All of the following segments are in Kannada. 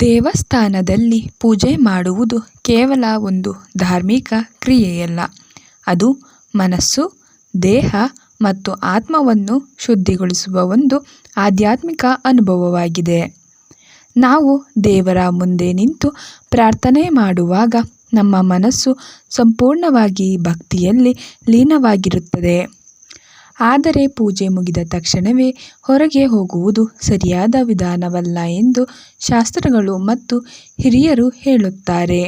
ದೇವಸ್ಥಾನದಲ್ಲಿ ಪೂಜೆ ಮಾಡುವುದು ಕೇವಲ ಒಂದು ಧಾರ್ಮಿಕ ಕ್ರಿಯೆಯಲ್ಲ, ಅದು ಮನಸ್ಸು, ದೇಹ ಮತ್ತು ಆತ್ಮವನ್ನು ಶುದ್ಧಿಗೊಳಿಸುವ ಒಂದು ಆಧ್ಯಾತ್ಮಿಕ ಅನುಭವವಾಗಿದೆ. ನಾವು ದೇವರ ಮುಂದೆ ನಿಂತು ಪ್ರಾರ್ಥನೆ ಮಾಡುವಾಗ ನಮ್ಮ ಮನಸ್ಸು ಸಂಪೂರ್ಣವಾಗಿ ಭಕ್ತಿಯಲ್ಲಿ ಲೀನವಾಗಿರುತ್ತದೆ. ಆದರೆ ಪೂಜೆ ಮುಗಿದ ತಕ್ಷಣವೇ ಹೊರಗೆ ಹೋಗುವುದು ಸರಿಯಾದ ವಿಧಾನವಲ್ಲ ಎಂದು ಶಾಸ್ತ್ರಗಳು ಮತ್ತು ಹಿರಿಯರು ಹೇಳುತ್ತಾರೆ.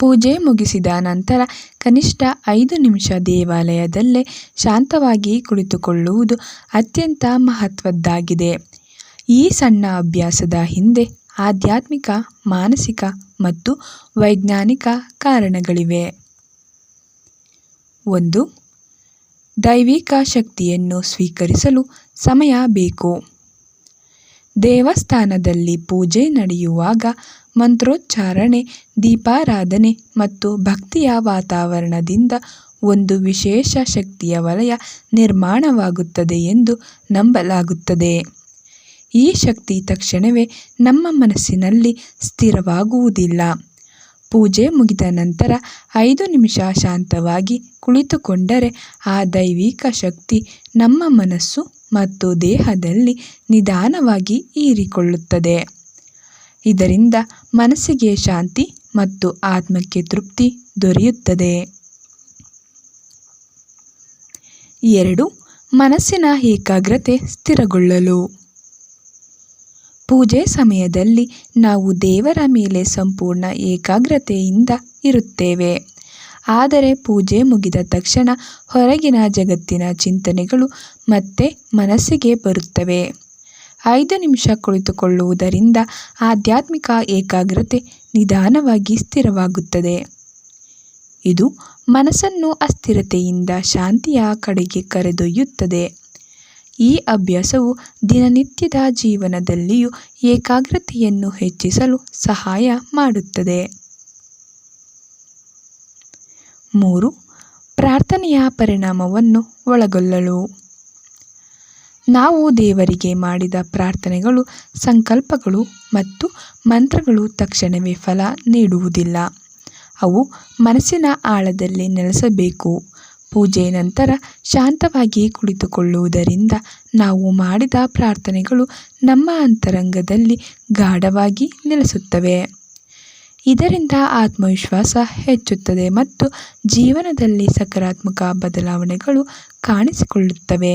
ಪೂಜೆ ಮುಗಿಸಿದ ನಂತರ ಕನಿಷ್ಠ 5 ನಿಮಿಷ ದೇವಾಲಯದಲ್ಲೇ ಶಾಂತವಾಗಿ ಕುಳಿತುಕೊಳ್ಳುವುದು ಅತ್ಯಂತ ಮಹತ್ವದ್ದಾಗಿದೆ. ಈ ಸಣ್ಣ ಅಭ್ಯಾಸದ ಹಿಂದೆ ಆಧ್ಯಾತ್ಮಿಕ, ಮಾನಸಿಕ ಮತ್ತು ವೈಜ್ಞಾನಿಕ ಕಾರಣಗಳಿವೆ. 1. ದೈವಿಕ ಶಕ್ತಿಯನ್ನು ಸ್ವೀಕರಿಸಲು ಸಮಯ ಬೇಕು. ದೇವಸ್ಥಾನದಲ್ಲಿ ಪೂಜೆ ನಡೆಯುವಾಗ ಮಂತ್ರೋಚ್ಚಾರಣೆ, ದೀಪಾರಾಧನೆ ಮತ್ತು ಭಕ್ತಿಯ ವಾತಾವರಣದಿಂದ ಒಂದು ವಿಶೇಷ ಶಕ್ತಿಯ ವಲಯ ನಿರ್ಮಾಣವಾಗುತ್ತದೆ ಎಂದು ನಂಬಲಾಗುತ್ತದೆ. ಈ ಶಕ್ತಿ ತಕ್ಷಣವೇ ನಮ್ಮ ಮನಸ್ಸಿನಲ್ಲಿ ಸ್ಥಿರವಾಗುವುದಿಲ್ಲ. ಪೂಜೆ ಮುಗಿದ ನಂತರ 5 ನಿಮಿಷ ಶಾಂತವಾಗಿ ಕುಳಿತುಕೊಂಡರೆ ಆ ದೈವಿಕ ಶಕ್ತಿ ನಮ್ಮ ಮನಸ್ಸು ಮತ್ತು ದೇಹದಲ್ಲಿ ನಿಧಾನವಾಗಿ ಹೀರಿಕೊಳ್ಳುತ್ತದೆ. ಇದರಿಂದ ಮನಸ್ಸಿಗೆ ಶಾಂತಿ ಮತ್ತು ಆತ್ಮಕ್ಕೆ ತೃಪ್ತಿ ದೊರೆಯುತ್ತದೆ. 2. ಮನಸ್ಸಿನ ಏಕಾಗ್ರತೆ ಸ್ಥಿರಗೊಳ್ಳಲು. ಪೂಜೆ ಸಮಯದಲ್ಲಿ ನಾವು ದೇವರ ಮೇಲೆ ಸಂಪೂರ್ಣ ಏಕಾಗ್ರತೆಯಿಂದ ಇರುತ್ತೇವೆ. ಆದರೆ ಪೂಜೆ ಮುಗಿದ ತಕ್ಷಣ ಹೊರಗಿನ ಜಗತ್ತಿನ ಚಿಂತನೆಗಳು ಮತ್ತೆ ಮನಸ್ಸಿಗೆ ಬರುತ್ತವೆ. 5 ನಿಮಿಷ ಕುಳಿತುಕೊಳ್ಳುವುದರಿಂದ ಆಧ್ಯಾತ್ಮಿಕ ಏಕಾಗ್ರತೆ ನಿಧಾನವಾಗಿ ಸ್ಥಿರವಾಗುತ್ತದೆ. ಇದು ಮನಸ್ಸನ್ನು ಅಸ್ಥಿರತೆಯಿಂದ ಶಾಂತಿಯ ಕಡೆಗೆ ಕರೆದೊಯ್ಯುತ್ತದೆ. ಈ ಅಭ್ಯಾಸವು ದಿನನಿತ್ಯದ ಜೀವನದಲ್ಲಿಯೂ ಏಕಾಗ್ರತೆಯನ್ನು ಹೆಚ್ಚಿಸಲು ಸಹಾಯ ಮಾಡುತ್ತದೆ. 3. ಪ್ರಾರ್ಥನೆಯ ಪರಿಣಾಮವನ್ನು ಒಳಗೊಳ್ಳಲು. ನಾವು ದೇವರಿಗೆ ಮಾಡಿದ ಪ್ರಾರ್ಥನೆಗಳು, ಸಂಕಲ್ಪಗಳು ಮತ್ತು ಮಂತ್ರಗಳು ತಕ್ಷಣವೇ ಫಲ ನೀಡುವುದಿಲ್ಲ. ಅವು ಮನಸ್ಸಿನ ಆಳದಲ್ಲಿ ನೆಲೆಸಬೇಕು. ಪೂಜೆ ನಂತರ ಶಾಂತವಾಗಿ ಕುಳಿತುಕೊಳ್ಳುವುದರಿಂದ ನಾವು ಮಾಡಿದ ಪ್ರಾರ್ಥನೆಗಳು ನಮ್ಮ ಅಂತರಂಗದಲ್ಲಿ ಗಾಢವಾಗಿ ನೆಲೆಸುತ್ತವೆ. ಇದರಿಂದ ಆತ್ಮವಿಶ್ವಾಸ ಹೆಚ್ಚುತ್ತದೆ ಮತ್ತು ಜೀವನದಲ್ಲಿ ಸಕಾರಾತ್ಮಕ ಬದಲಾವಣೆಗಳು ಕಾಣಿಸಿಕೊಳ್ಳುತ್ತವೆ.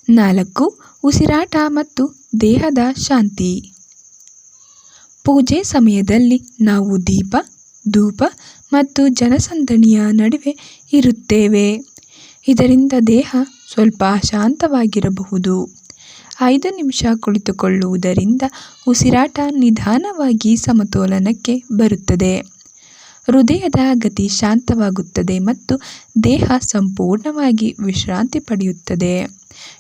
4. ಉಸಿರಾಟ ಮತ್ತು ದೇಹದ ಶಾಂತಿ. ಪೂಜೆ ಸಮಯದಲ್ಲಿ ನಾವು ದೀಪ, ಧೂಪ ಮತ್ತು ಜನಸಂದಣಿಯ ನಡುವೆ ಇರುತ್ತೇವೆ. ಇದರಿಂದ ದೇಹ ಸ್ವಲ್ಪ ಶಾಂತವಾಗಿರಬಹುದು. 5 ನಿಮಿಷ ಕುಳಿತುಕೊಳ್ಳುವುದರಿಂದ ಉಸಿರಾಟ ನಿಧಾನವಾಗಿ ಸಮತೋಲನಕ್ಕೆ ಬರುತ್ತದೆ. ಹೃದಯದ ಗತಿ ಶಾಂತವಾಗುತ್ತದೆ ಮತ್ತು ದೇಹ ಸಂಪೂರ್ಣವಾಗಿ ವಿಶ್ರಾಂತಿ ಪಡೆಯುತ್ತದೆ.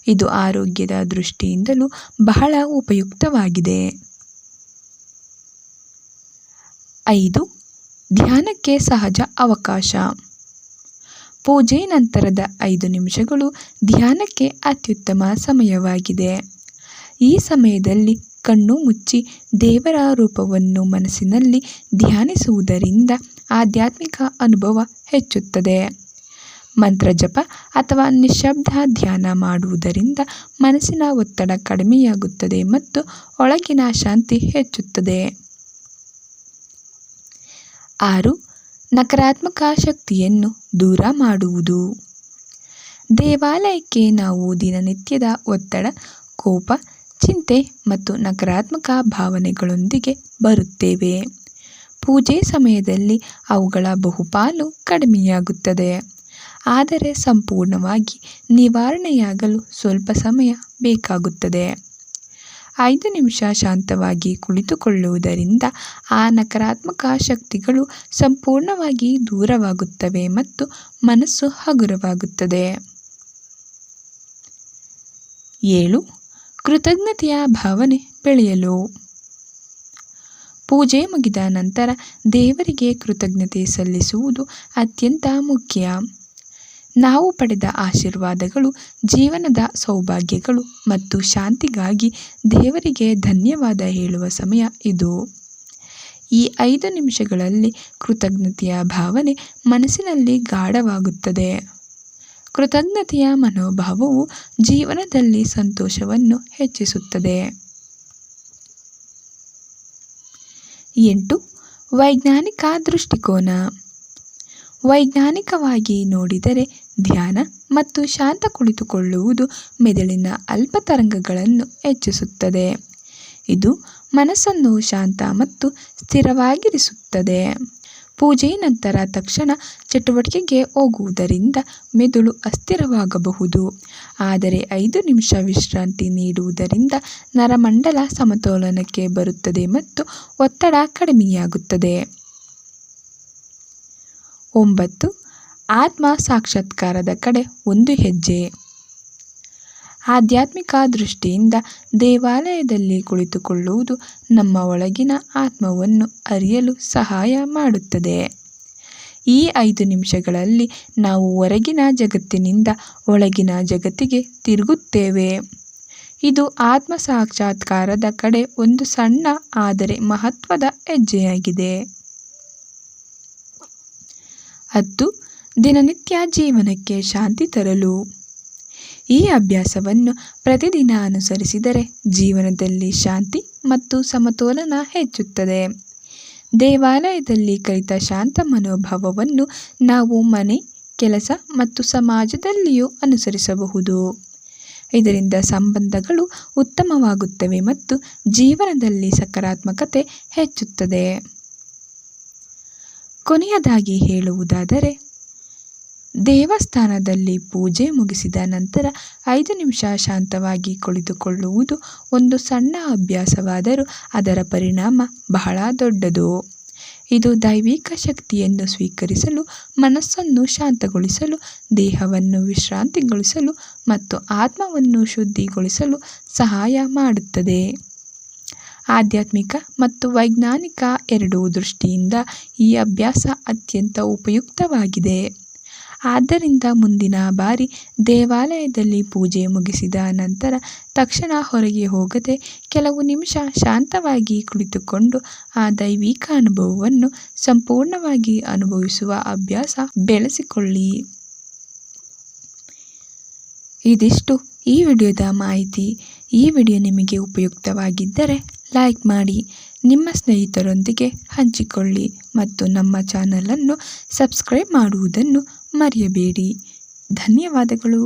ಇದು ಆರೋಗ್ಯದ ದೃಷ್ಟಿಯಿಂದಲೂ ಬಹಳ ಉಪಯುಕ್ತವಾಗಿದೆ. 5. ಧ್ಯಾನಕ್ಕೆ ಸಹಜ ಅವಕಾಶ. ಪೂಜೆ ನಂತರದ 5 ನಿಮಿಷಗಳು ಧ್ಯಾನಕ್ಕೆ ಅತ್ಯುತ್ತಮ ಸಮಯವಾಗಿದೆ. ಈ ಸಮಯದಲ್ಲಿ ಕಣ್ಣು ಮುಚ್ಚಿ ದೇವರ ರೂಪವನ್ನು ಮನಸ್ಸಿನಲ್ಲಿ ಧ್ಯಾನಿಸುವುದರಿಂದ ಆಧ್ಯಾತ್ಮಿಕ ಅನುಭವ ಹೆಚ್ಚುತ್ತದೆ. ಮಂತ್ರಜಪ ಅಥವಾ ನಿಶ್ಶಬ್ದ ಧ್ಯಾನ ಮಾಡುವುದರಿಂದ ಮನಸ್ಸಿನ ಒತ್ತಡ ಕಡಿಮೆಯಾಗುತ್ತದೆ ಮತ್ತು ಒಳಗಿನ ಶಾಂತಿ ಹೆಚ್ಚುತ್ತದೆ. 6. ನಕಾರಾತ್ಮಕ ಶಕ್ತಿಯನ್ನು ದೂರ ಮಾಡುವುದು. ದೇವಾಲಯಕ್ಕೆ ನಾವು ದಿನನಿತ್ಯದ ಒತ್ತಡ, ಕೋಪ, ಚಿಂತೆ ಮತ್ತು ನಕಾರಾತ್ಮಕ ಭಾವನೆಗಳೊಂದಿಗೆ ಬರುತ್ತೇವೆ. ಪೂಜೆ ಸಮಯದಲ್ಲಿ ಅವುಗಳ ಬಹುಪಾಲು ಕಡಿಮೆಯಾಗುತ್ತದೆ. ಆದರೆ ಸಂಪೂರ್ಣವಾಗಿ ನಿವಾರಣೆಯಾಗಲು ಸ್ವಲ್ಪ ಸಮಯ ಬೇಕಾಗುತ್ತದೆ. 5 ನಿಮಿಷ ಶಾಂತವಾಗಿ ಕುಳಿತುಕೊಳ್ಳುವುದರಿಂದ ಆ ನಕಾರಾತ್ಮಕ ಶಕ್ತಿಗಳು ಸಂಪೂರ್ಣವಾಗಿ ದೂರವಾಗುತ್ತವೆ ಮತ್ತು ಮನಸ್ಸು ಹಗುರವಾಗುತ್ತದೆ. 7. ಕೃತಜ್ಞತೆಯ ಭಾವನೆ ಬೆಳೆಯಲು. ಪೂಜೆ ಮುಗಿದ ನಂತರ ದೇವರಿಗೆ ಕೃತಜ್ಞತೆ ಸಲ್ಲಿಸುವುದು ಅತ್ಯಂತ ಮುಖ್ಯ. ನಾವು ಪಡೆದ ಆಶೀರ್ವಾದಗಳು, ಜೀವನದ ಸೌಭಾಗ್ಯಗಳು ಮತ್ತು ಶಾಂತಿಗಾಗಿ ದೇವರಿಗೆ ಧನ್ಯವಾದ ಹೇಳುವ ಸಮಯ ಇದು. ಈ 5 ನಿಮಿಷಗಳಲ್ಲಿ ಕೃತಜ್ಞತೆಯ ಭಾವನೆ ಮನಸ್ಸಿನಲ್ಲಿ ಗಾಢವಾಗುತ್ತದೆ. ಕೃತಜ್ಞತೆಯ ಮನೋಭಾವವು ಜೀವನದಲ್ಲಿ ಸಂತೋಷವನ್ನು ಹೆಚ್ಚಿಸುತ್ತದೆ. 8. ವೈಜ್ಞಾನಿಕ ದೃಷ್ಟಿಕೋನ. ವೈಜ್ಞಾನಿಕವಾಗಿ ನೋಡಿದರೆ ಧ್ಯಾನ ಮತ್ತು ಶಾಂತ ಕುಳಿತುಕೊಳ್ಳುವುದು ಮೆದುಳಿನ ಅಲ್ಪ ತರಂಗಗಳನ್ನು ಹೆಚ್ಚಿಸುತ್ತದೆ. ಇದು ಮನಸ್ಸನ್ನು ಶಾಂತ ಮತ್ತು ಸ್ಥಿರವಾಗಿರಿಸುತ್ತದೆ. ಪೂಜೆಯ ನಂತರ ತಕ್ಷಣ ಚಟುವಟಿಕೆಗೆ ಹೋಗುವುದರಿಂದ ಮೆದುಳು ಅಸ್ಥಿರವಾಗಬಹುದು. ಆದರೆ 5 ನಿಮಿಷ ವಿಶ್ರಾಂತಿ ನೀಡುವುದರಿಂದ ನರಮಂಡಲ ಸಮತೋಲನಕ್ಕೆ ಬರುತ್ತದೆ ಮತ್ತು ಒತ್ತಡ ಕಡಿಮೆಯಾಗುತ್ತದೆ. 9. ಆತ್ಮ ಸಾಕ್ಷಾತ್ಕಾರದ ಕಡೆ ಒಂದು ಹೆಜ್ಜೆ. ಆಧ್ಯಾತ್ಮಿಕ ದೃಷ್ಟಿಯಿಂದ ದೇವಾಲಯದಲ್ಲಿ ಕುಳಿತುಕೊಳ್ಳುವುದು ನಮ್ಮ ಒಳಗಿನ ಆತ್ಮವನ್ನು ಅರಿಯಲು ಸಹಾಯ ಮಾಡುತ್ತದೆ. ಈ 5 ನಿಮಿಷಗಳಲ್ಲಿ ನಾವು ಹೊರಗಿನ ಜಗತ್ತಿನಿಂದ ಒಳಗಿನ ಜಗತ್ತಿಗೆ ತಿರುಗುತ್ತೇವೆ. ಇದು ಆತ್ಮ ಸಾಕ್ಷಾತ್ಕಾರದ ಕಡೆ ಒಂದು ಸಣ್ಣ ಆದರೆ ಮಹತ್ವದ ಹೆಜ್ಜೆಯಾಗಿದೆ. 10. ದಿನನಿತ್ಯ ಜೀವನಕ್ಕೆ ಶಾಂತಿ ತರಲು. ಈ ಅಭ್ಯಾಸವನ್ನು ಪ್ರತಿದಿನ ಅನುಸರಿಸಿದರೆ ಜೀವನದಲ್ಲಿ ಶಾಂತಿ ಮತ್ತು ಸಮತೋಲನ ಹೆಚ್ಚುತ್ತದೆ. ದೇವಾಲಯದಲ್ಲಿ ಕಲಿತ ಶಾಂತ ಮನೋಭಾವವನ್ನು ನಾವು ಮನೆ, ಕೆಲಸ ಮತ್ತು ಸಮಾಜದಲ್ಲಿಯೂ ಅನುಸರಿಸಬಹುದು. ಇದರಿಂದ ಸಂಬಂಧಗಳು ಉತ್ತಮವಾಗುತ್ತವೆ ಮತ್ತು ಜೀವನದಲ್ಲಿ ಸಕಾರಾತ್ಮಕತೆ ಹೆಚ್ಚುತ್ತದೆ. ಕೊನೆಯದಾಗಿ ಹೇಳುವುದಾದರೆ, ದೇವಸ್ಥಾನದಲ್ಲಿ ಪೂಜೆ ಮುಗಿಸಿದ ನಂತರ 5 ನಿಮಿಷ ಶಾಂತವಾಗಿ ಕುಳಿತುಕೊಳ್ಳುವುದು ಒಂದು ಸಣ್ಣ ಅಭ್ಯಾಸವಾದರೂ ಅದರ ಪರಿಣಾಮ ಬಹಳ ದೊಡ್ಡದು. ಇದು ದೈವಿಕ ಶಕ್ತಿಯನ್ನು ಸ್ವೀಕರಿಸಲು, ಮನಸ್ಸನ್ನು ಶಾಂತಗೊಳಿಸಲು, ದೇಹವನ್ನು ವಿಶ್ರಾಂತಿಗೊಳಿಸಲು ಮತ್ತು ಆತ್ಮವನ್ನು ಶುದ್ಧಿಗೊಳಿಸಲು ಸಹಾಯ ಮಾಡುತ್ತದೆ. ಆಧ್ಯಾತ್ಮಿಕ ಮತ್ತು ವೈಜ್ಞಾನಿಕ ಎರಡೂ ದೃಷ್ಟಿಯಿಂದ ಈ ಅಭ್ಯಾಸ ಅತ್ಯಂತ ಉಪಯುಕ್ತವಾಗಿದೆ. ಆದ್ದರಿಂದ ಮುಂದಿನ ಬಾರಿ ದೇವಾಲಯದಲ್ಲಿ ಪೂಜೆ ಮುಗಿಸಿದ ನಂತರ ತಕ್ಷಣ ಹೊರಗೆ ಹೋಗದೆ ಕೆಲವು ನಿಮಿಷ ಶಾಂತವಾಗಿ ಕುಳಿತುಕೊಂಡು ಆ ದೈವಿಕ ಅನುಭವವನ್ನು ಸಂಪೂರ್ಣವಾಗಿ ಅನುಭವಿಸುವ ಅಭ್ಯಾಸ ಬೆಳೆಸಿಕೊಳ್ಳಿ. ಇದಿಷ್ಟು ಈ ವಿಡಿಯೋದ ಮಾಹಿತಿ. ಈ ವಿಡಿಯೋ ನಿಮಗೆ ಉಪಯುಕ್ತವಾಗಿದ್ದರೆ ಲೈಕ್ ಮಾಡಿ, ನಿಮ್ಮ ಸ್ನೇಹಿತರೊಂದಿಗೆ ಹಂಚಿಕೊಳ್ಳಿ ಮತ್ತು ನಮ್ಮ ಚಾನಲನ್ನು ಸಬ್ಸ್ಕ್ರೈಬ್ ಮಾಡುವುದನ್ನು ಮರೆಯಬೇಡಿ. ಧನ್ಯವಾದಗಳು.